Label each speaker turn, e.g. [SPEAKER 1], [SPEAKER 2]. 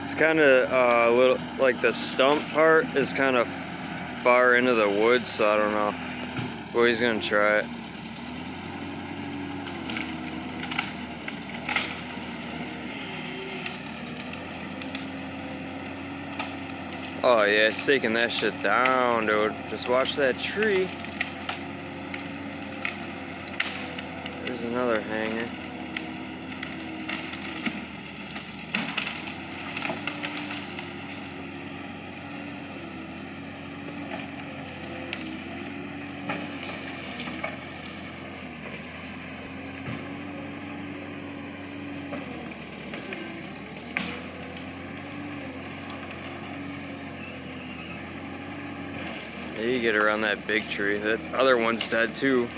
[SPEAKER 1] It's kind of a little, like the stump part is kind of far into the woods, so I don't know. But he's gonna try it. Oh yeah, it's taking that shit down, dude. Just watch that tree. There's another hanger. Yeah, you get around that big tree. That other one's dead too.